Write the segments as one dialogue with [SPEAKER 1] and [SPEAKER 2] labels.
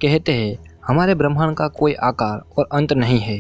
[SPEAKER 1] कहते हैं हमारे ब्रह्मांड का कोई आकार और अंत नहीं है,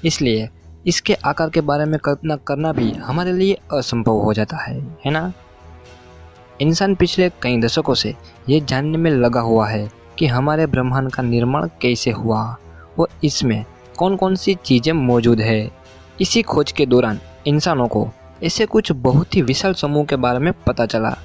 [SPEAKER 1] इसलिए इसके आकार के बारे में कल्पना करना भी हमारे लिए असंभव हो जाता है ना। इंसान पिछले कई दशकों से ये जानने में लगा हुआ है कि हमारे ब्रह्मांड का निर्माण कैसे हुआ और इसमें कौन कौन सी चीज़ें मौजूद है। इसी खोज के दौरान इंसानों को ऐसे कुछ बहुत ही विशाल समूह के बारे में पता चला,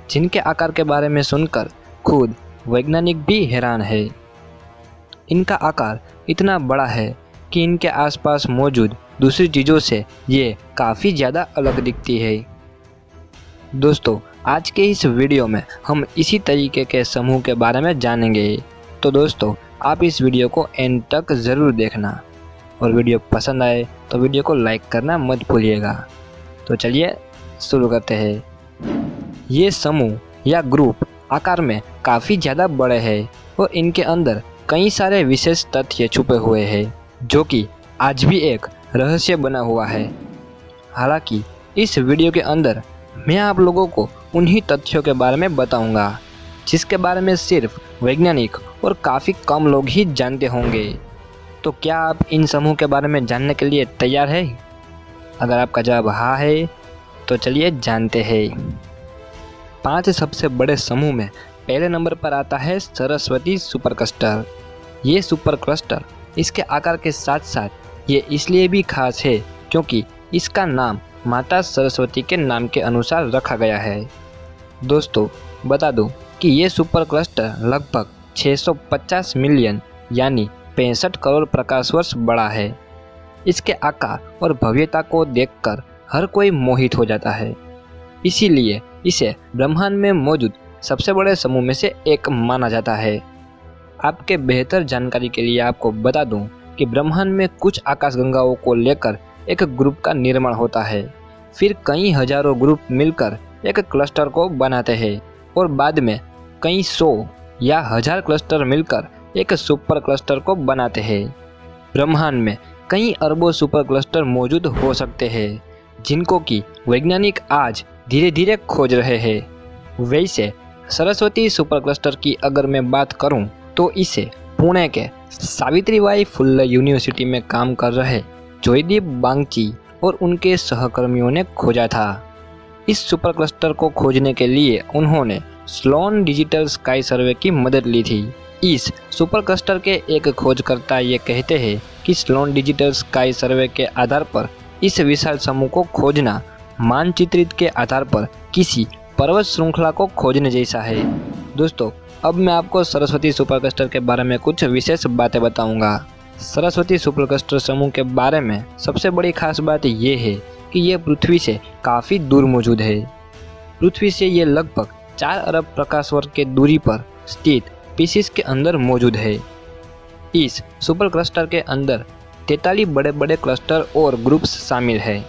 [SPEAKER 1] जिनके आकार के बारे में सुनकर खुद वैज्ञानिक भी हैरान है। इनका आकार इतना बड़ा है कि इनके आसपास मौजूद दूसरी चीज़ों से ये काफ़ी ज़्यादा अलग दिखती है। दोस्तों, आज के इस वीडियो में हम इसी तरीके के समूह के बारे में जानेंगे। तो दोस्तों, आप इस वीडियो को एंड तक ज़रूर देखना और वीडियो पसंद आए तो वीडियो को लाइक करना मत भूलिएगा। तो चलिए शुरू करते हैं। ये समूह या ग्रुप आकार में काफ़ी ज़्यादा बड़े हैं और इनके अंदर कई सारे विशेष तथ्य छुपे हुए हैं, जो कि आज भी एक रहस्य बना हुआ है। हालांकि इस वीडियो के अंदर मैं आप लोगों को उन्हीं तथ्यों के बारे में बताऊंगा जिसके बारे में सिर्फ वैज्ञानिक और काफ़ी कम लोग ही जानते होंगे। तो क्या आप इन समूह के बारे में जानने के लिए तैयार है? अगर आपका जवाब हाँ है तो चलिए जानते हैं। 5 सबसे बड़े समूह में पहले नंबर पर आता है सरस्वती सुपर क्लस्टर। ये सुपर क्लस्टर इसके आकार के साथ साथ ये इसलिए भी खास है क्योंकि इसका नाम माता सरस्वती के नाम के अनुसार रखा गया है। दोस्तों, बता दूं कि ये सुपर क्लस्टर लगभग 650 मिलियन यानी 65 करोड़ प्रकाश वर्ष बड़ा है। इसके आकार और भव्यता को देखकर हर कोई मोहित हो जाता है, इसीलिए इसे ब्रह्मांड में मौजूद सबसे बड़े समूह में से एक माना जाता है। आपके बेहतर जानकारी के लिए आपको बता दूं कि ब्रह्मांड में कुछ आकाशगंगाओं को लेकर एक ग्रुप का निर्माण होता है, फिर कई हजारों ग्रुप मिलकर एक क्लस्टर को बनाते हैं और बाद में कई 100 या 1000 क्लस्टर मिलकर एक सुपर क्लस्टर को बनाते हैं। ब्रह्मांड में कई अरबों सुपर क्लस्टर मौजूद हो सकते हैं, जिनको कि वैज्ञानिक आज धीरे धीरे खोज रहे हैं। वैसे सरस्वती सुपर क्लस्टर की अगर मैं बात करूं तो इसे पुणे के सावित्रीबाई फुल्ले यूनिवर्सिटी में काम कर रहे जोयदीप बागची और उनके सहकर्मियों ने खोजा था। इस सुपर क्लस्टर को खोजने के लिए उन्होंने स्लोन डिजिटल स्काई सर्वे की मदद ली थी। इस सुपर क्लस्टर के एक खोजकर्ता ये कहते हैं कि स्लोन डिजिटल स्काई सर्वे के आधार पर इस विशाल समूह को खोजना मानचित्रित के आधार पर किसी पर्वत श्रृंखला को खोजने जैसा है। दोस्तों, अब मैं आपको सरस्वती सुपर क्लस्टर के बारे में कुछ विशेष बातें बताऊंगा। सरस्वती सुपर क्लस्टर समूह के बारे में सबसे बड़ी खास बात ये है कि ये पृथ्वी से काफ़ी दूर मौजूद है। पृथ्वी से ये लगभग 4 अरब प्रकाश वर्ष के दूरी पर स्थित पीसीस के अंदर मौजूद है। इस सुपर क्लस्टर के अंदर 43 बड़े बड़े क्लस्टर और ग्रुप्स शामिल हैं।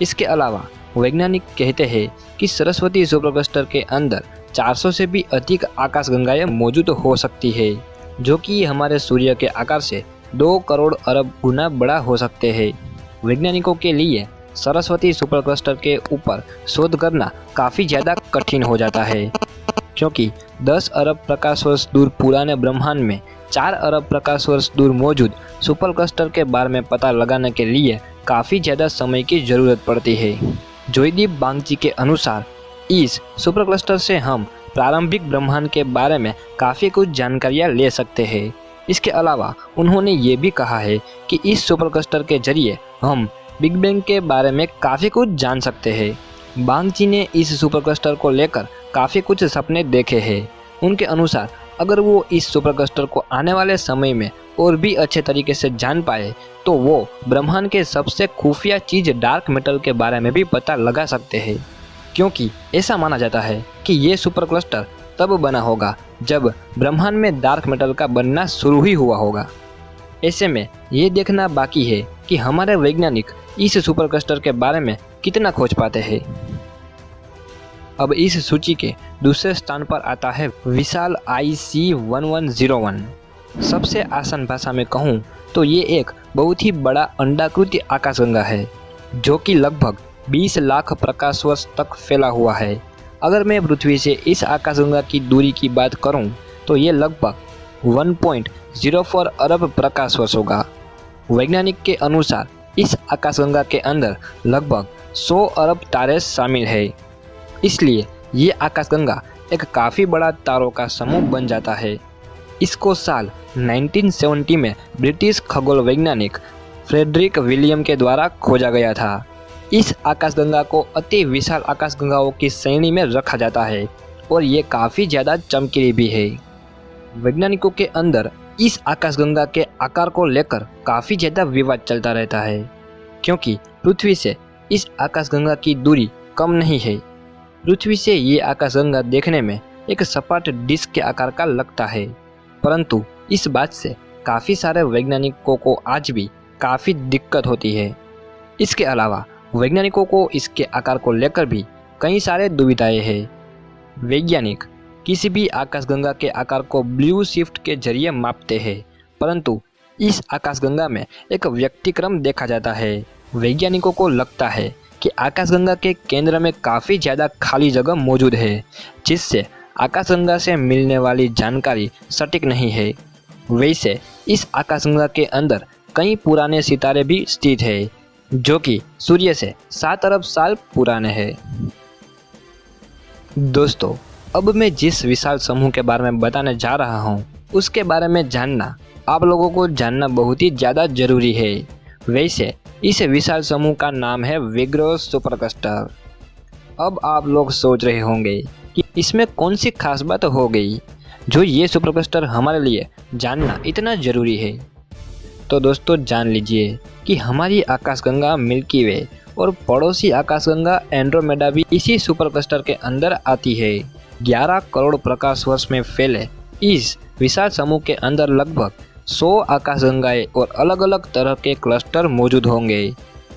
[SPEAKER 1] इसके अलावा वैज्ञानिक कहते हैं कि सरस्वती सुपर क्लस्टर के अंदर 400 से भी अधिक आकाशगंगाएं मौजूद हो सकती है, जो कि हमारे सूर्य के आकार से 2 करोड़ अरब गुना बड़ा हो सकते हैं। वैज्ञानिकों के लिए सरस्वती सुपर क्लस्टर के ऊपर शोध करना काफ़ी ज़्यादा कठिन हो जाता है, क्योंकि 10 अरब प्रकाश वर्ष दूर पुराने ब्रह्मांड में 4 अरब प्रकाश वर्ष दूर मौजूद सुपर क्लस्टर के बारे में पता लगाने के लिए काफ़ी ज़्यादा समय की ज़रूरत पड़ती है। जोयदीप बागची के अनुसार इस सुपर क्लस्टर से हम प्रारंभिक ब्रह्मांड के बारे में काफ़ी कुछ जानकारियाँ ले सकते हैं। इसके अलावा उन्होंने ये भी कहा है कि इस सुपर क्लस्टर के जरिए हम बिग बैंग के बारे में काफ़ी कुछ जान सकते हैं। बागची ने इस सुपर क्लस्टर को लेकर काफ़ी कुछ सपने देखे हैं। उनके अनुसार अगर वो इस सुपर क्लस्टर को आने वाले समय में और भी अच्छे तरीके से जान पाए तो वो ब्रह्मांड के सबसे खुफिया चीज़ डार्क मेटल के बारे में भी पता लगा सकते हैं, क्योंकि ऐसा माना जाता है कि ये सुपर क्लस्टर तब बना होगा जब ब्रह्मांड में डार्क मेटल का बनना शुरू ही हुआ होगा। ऐसे में ये देखना बाकी है कि हमारे वैज्ञानिक इस सुपर क्लस्टर के बारे में कितना खोज पाते हैं। अब इस सूची के दूसरे स्थान पर आता है विशाल IC1101। सबसे आसान भाषा में कहूँ तो ये एक बहुत ही बड़ा अंडाकृति आकाशगंगा है, जो कि लगभग 20 लाख प्रकाश वर्ष तक फैला हुआ है। अगर मैं पृथ्वी से इस आकाशगंगा की दूरी की बात करूं तो ये लगभग 1.04 अरब प्रकाश वर्ष होगा। वैज्ञानिक के अनुसार इस आकाशगंगा के अंदर लगभग 100 अरब तारे शामिल है। इसलिए ये आकाशगंगा एक काफ़ी बड़ा तारों का समूह बन जाता है। इसको साल 1970 में ब्रिटिश खगोल वैज्ञानिक फ्रेडरिक विलियम के द्वारा खोजा गया था। इस आकाशगंगा को अति विशाल आकाशगंगाओं की श्रेणी में रखा जाता है और ये काफ़ी ज़्यादा चमकीली भी है। वैज्ञानिकों के अंदर इस आकाशगंगा के आकार को लेकर काफ़ी ज़्यादा विवाद चलता रहता है, क्योंकि पृथ्वी से इस आकाशगंगा की दूरी कम नहीं है। पृथ्वी से ये आकाशगंगा देखने में एक सपाट डिस्क के आकार का लगता है, परंतु इस बात से काफ़ी सारे वैज्ञानिकों को आज भी काफ़ी दिक्कत होती है। इसके अलावा वैज्ञानिकों को इसके आकार को लेकर भी कई सारे दुविधाएं हैं। वैज्ञानिक किसी भी आकाशगंगा के आकार को ब्लू शिफ्ट के जरिए मापते हैं, परंतु इस आकाशगंगा में एक व्यतिक्रम देखा जाता है। वैज्ञानिकों को लगता है कि आकाशगंगा के केंद्र में काफ़ी ज़्यादा खाली जगह मौजूद है, जिससे आकाशगंगा से मिलने वाली जानकारी सटीक नहीं है। वैसे इस आकाशगंगा के अंदर कई पुराने सितारे भी स्थित हैं, जो कि सूर्य से 7 अरब साल पुराने हैं। दोस्तों, अब मैं जिस विशाल समूह के बारे में बताने जा रहा हूँ, उसके बारे में जानना आप लोगों को जानना बहुत ही ज़्यादा जरूरी है। वैसे इस विशाल समूह का नाम है विग्रो सुपर क्लस्टर। अब आप लोग सोच रहे होंगे कि इसमें कौन सी खास बात हो गई जो ये सुपर क्लस्टर हमारे लिए जानना इतना ज़रूरी है। तो दोस्तों, जान लीजिए कि हमारी आकाशगंगा मिल्की वे और पड़ोसी आकाशगंगा एंड्रोमेडा भी इसी सुपर क्लस्टर के अंदर आती है। 11 करोड़ प्रकाश वर्ष में फैले इस विशाल समूह के अंदर लगभग 100 आकाशगंगाएं और अलग अलग तरह के क्लस्टर मौजूद होंगे।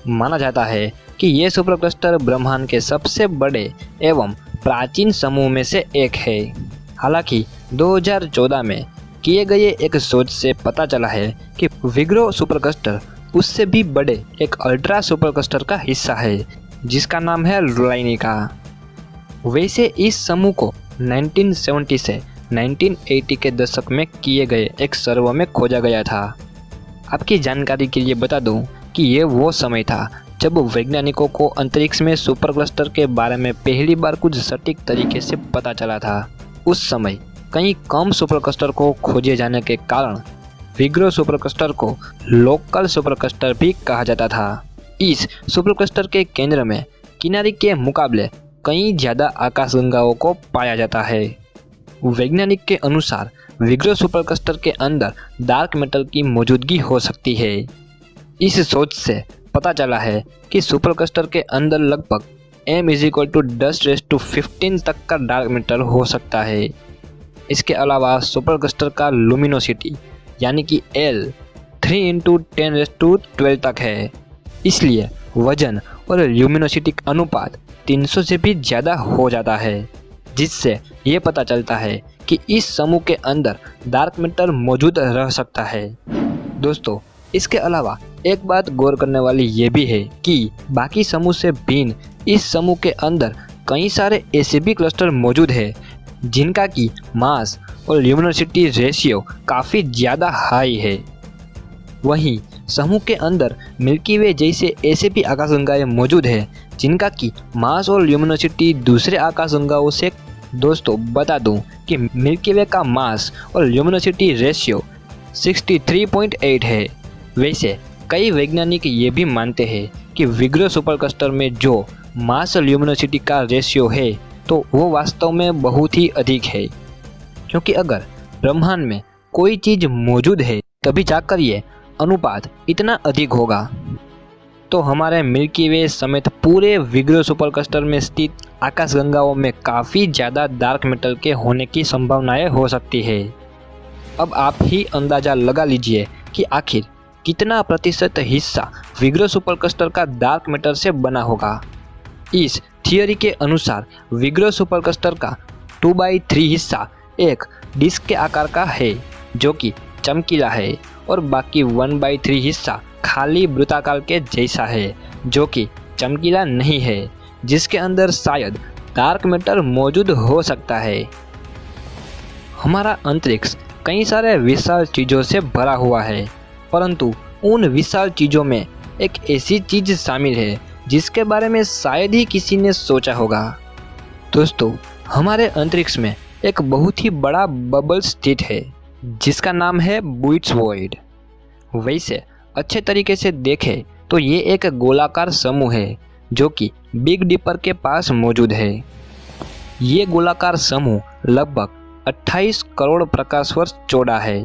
[SPEAKER 1] माना जाता है कि ये सुपर क्लस्टर ब्रह्मांड के सबसे बड़े एवं प्राचीन समूह में से एक है। हालांकि 2014 में किए गए एक शोध से पता चला है कि विग्रो सुपर क्लस्टर उससे भी बड़े एक अल्ट्रा सुपर क्लस्टर का हिस्सा है, जिसका नाम है रुलाइनिका। वैसे इस समूह को 1970 से 1980 के दशक में किए गए एक सर्वे में खोजा गया था। आपकी जानकारी के लिए बता दूं कि ये वो समय था जब वैज्ञानिकों को अंतरिक्ष में सुपर क्लस्टर के बारे में पहली बार कुछ सटीक तरीके से पता चला था। उस समय कई कम सुपर क्लस्टर को खोजे जाने के कारण विग्रो सुपर क्लस्टर को लोकल सुपर क्लस्टर भी कहा जाता था। इस सुपर क्लस्टर के केंद्र में किनारे के मुकाबले कई ज़्यादा आकाशगंगाओं को पाया जाता है। वैज्ञानिक के अनुसार विग्रो सुपर क्लस्टर के अंदर डार्क मैटर की मौजूदगी हो सकती है। इस सोच से पता चला है कि सुपर क्लस्टर के अंदर लगभग m = 10⁻15 तक का डार्क मैटर हो सकता है। इसके अलावा सुपर क्लस्टर का लुमिनोसिटी यानी कि L 3×10⁻12 तक है। इसलिए वजन और ल्यूमिनोसिटी अनुपात 300 से भी ज़्यादा हो जाता है, जिससे ये पता चलता है कि इस समूह के अंदर डार्क मैटर मौजूद रह सकता है। दोस्तों, इसके अलावा एक बात गौर करने वाली ये भी है कि बाकी समूह से भिन्न इस समूह के अंदर कई सारे ऐसे भी क्लस्टर मौजूद है जिनका की मास और ल्यूमिनोसिटी रेशियो काफ़ी ज़्यादा हाई है। वहीं समूह के अंदर मिल्की वे जैसे ऐसे भी आकाशगंगाएं मौजूद है जिनका की मास और ल्यूमिनोसिटी दूसरे आकाशगंगाओं से। दोस्तों, बता दूं कि मिल्की वे का मास और ल्यूमिनोसिटी रेशियो 63.8 है। वैसे कई वैज्ञानिक ये भी मानते हैं कि विग्रो सुपर क्लस्टर में जो मास और ल्यूमिनोसिटी का रेशियो है तो वो वास्तव में बहुत ही अधिक है, क्योंकि अगर ब्रह्मांड में कोई चीज़ मौजूद है तभी जाकर ये अनुपात इतना अधिक होगा। तो हमारे मिल्की वे समेत पूरे विग्रो सुपर क्लस्टर में स्थित आकाशगंगाओं में काफ़ी ज़्यादा डार्क मैटर के होने की संभावनाएं हो सकती है। अब आप ही अंदाज़ा लगा लीजिए कि आखिर कितना प्रतिशत हिस्सा विग्रो सुपर क्लस्टर का डार्क मैटर से बना होगा। इस थियोरी के अनुसार विग्रो सुपर क्लस्टर का 2/3 हिस्सा एक डिस्क के आकार का है जो कि चमकीला है, और बाकी 1/3 हिस्सा खाली वृत्ताकार के जैसा है जो कि चमकीला नहीं है, जिसके अंदर शायद डार्क मैटर मौजूद हो सकता है। हमारा अंतरिक्ष कई सारे विशाल चीज़ों से भरा हुआ है, परंतु उन विशाल चीज़ों में एक ऐसी चीज़ शामिल है जिसके बारे में शायद ही किसी ने सोचा होगा। दोस्तों, हमारे अंतरिक्ष में एक बहुत ही बड़ा बबल स्थित है जिसका नाम है बुइट्स वॉइड। वैसे अच्छे तरीके से देखें तो ये एक गोलाकार समूह है जो कि बिग डिपर के पास मौजूद है। ये गोलाकार समूह लगभग 28 करोड़ प्रकाश वर्ष चौड़ा है।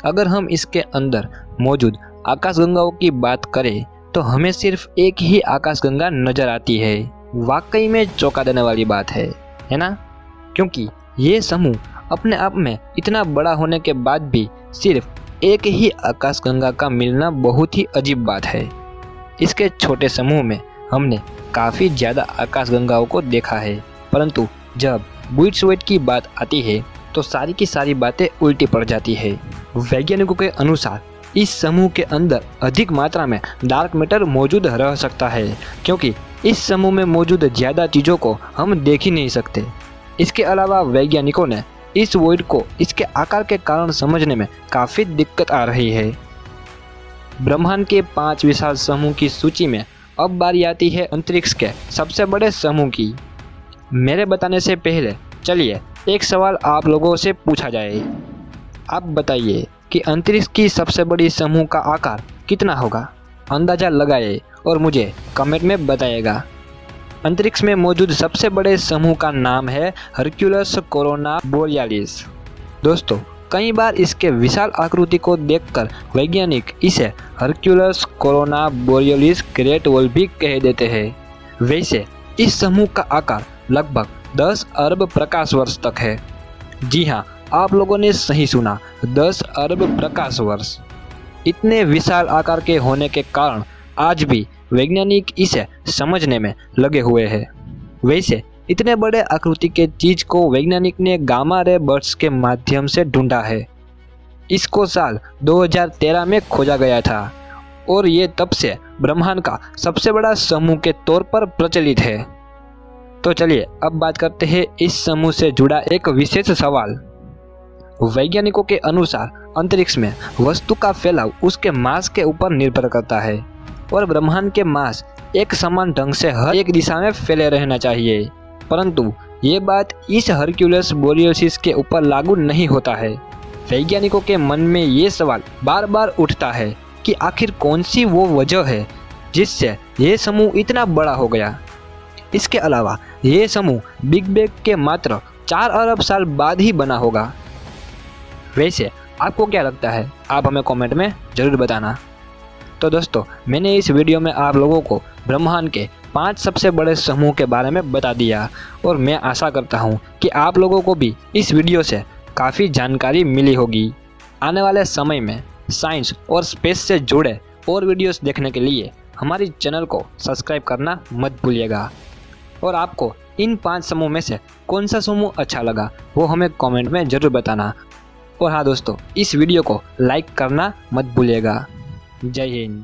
[SPEAKER 1] अगर हम इसके अंदर मौजूद आकाशगंगाओं की बात करें तो हमें सिर्फ एक ही आकाशगंगा नजर आती है। वाकई में चौंका देने वाली बात है ना? क्योंकि ये समूह अपने आप में इतना बड़ा होने के बाद भी सिर्फ एक ही आकाशगंगा का मिलना बहुत ही अजीब बात है। इसके छोटे समूह में हमने काफ़ी ज़्यादा आकाशगंगाओं को देखा है, परंतु जब बुइट्स वॉइड की बात आती है तो सारी की सारी बातें उल्टी पड़ जाती है। वैज्ञानिकों के अनुसार इस समूह के अंदर अधिक मात्रा में डार्क मैटर मौजूद रह सकता है, क्योंकि इस समूह में मौजूद ज़्यादा चीज़ों को हम देख ही नहीं सकते। इसके अलावा वैज्ञानिकों ने इस वॉइड को इसके आकार के कारण समझने में काफ़ी दिक्कत आ रही है। ब्रह्मांड के 5 विशाल समूह की सूची में अब बारी आती है अंतरिक्ष के सबसे बड़े समूह की। मेरे बताने से पहले चलिए एक सवाल आप लोगों से पूछा जाए। आप बताइए कि अंतरिक्ष की सबसे बड़ी समूह का आकार कितना होगा? अंदाज़ा लगाइए और मुझे कमेंट में बताइएगा। अंतरिक्ष में मौजूद सबसे बड़े समूह का नाम है हरक्यूलस कोरोना बोरियालिस। दोस्तों, कई बार इसके विशाल आकृति को देखकर वैज्ञानिक इसे Hercules corona borealis great wall भी कह देते हैं। वैसे इस समूह का आकार लगभग 10 अरब प्रकाश वर्ष तक है। जी हाँ, आप लोगों ने सही सुना, 10 अरब प्रकाश वर्ष। इतने विशाल आकार के होने के कारण आज भी वैज्ञानिक इसे समझने में लगे हुए हैं। वैसे इतने बड़े आकृति के चीज को वैज्ञानिक ने गामा रे बर्ड्स के माध्यम से ढूंढा है। इसको साल 2013 में खोजा गया था और ये तब से ब्रह्मांड का सबसे बड़ा समूह के तौर पर प्रचलित है। तो चलिए अब बात करते हैं इस समूह से जुड़ा एक विशेष सवाल। वैज्ञानिकों के अनुसार अंतरिक्ष में वस्तु का फैलाव उसके मास के ऊपर निर्भर करता है और ब्रह्मांड के मास एक समान ढंग से हर एक दिशा में फैले रहना चाहिए, परंतु ये बात इस हरक्यूलस बोरियालिस के ऊपर लागू नहीं होता है। वैज्ञानिकों के मन में ये सवाल बार बार उठता है कि आखिर कौन सी वो वजह है जिससे ये समूह इतना बड़ा हो गया। इसके अलावा ये समूह बिग बैंग के मात्र 4 अरब साल बाद ही बना होगा। वैसे आपको क्या लगता है? आप हमें कमेंट में ज़रूर बताना। तो दोस्तों, मैंने इस वीडियो में आप लोगों को ब्रह्मांड के 5 सबसे बड़े समूह के बारे में बता दिया और मैं आशा करता हूं कि आप लोगों को भी इस वीडियो से काफ़ी जानकारी मिली होगी। आने वाले समय में साइंस और स्पेस से जुड़े और वीडियोस देखने के लिए हमारी चैनल को सब्सक्राइब करना मत भूलिएगा। और आपको इन 5 समूह में से कौन सा समूह अच्छा लगा वो हमें कमेंट में ज़रूर बताना। और हाँ दोस्तों, इस वीडियो को लाइक करना मत भूलिएगा। जय हिंद।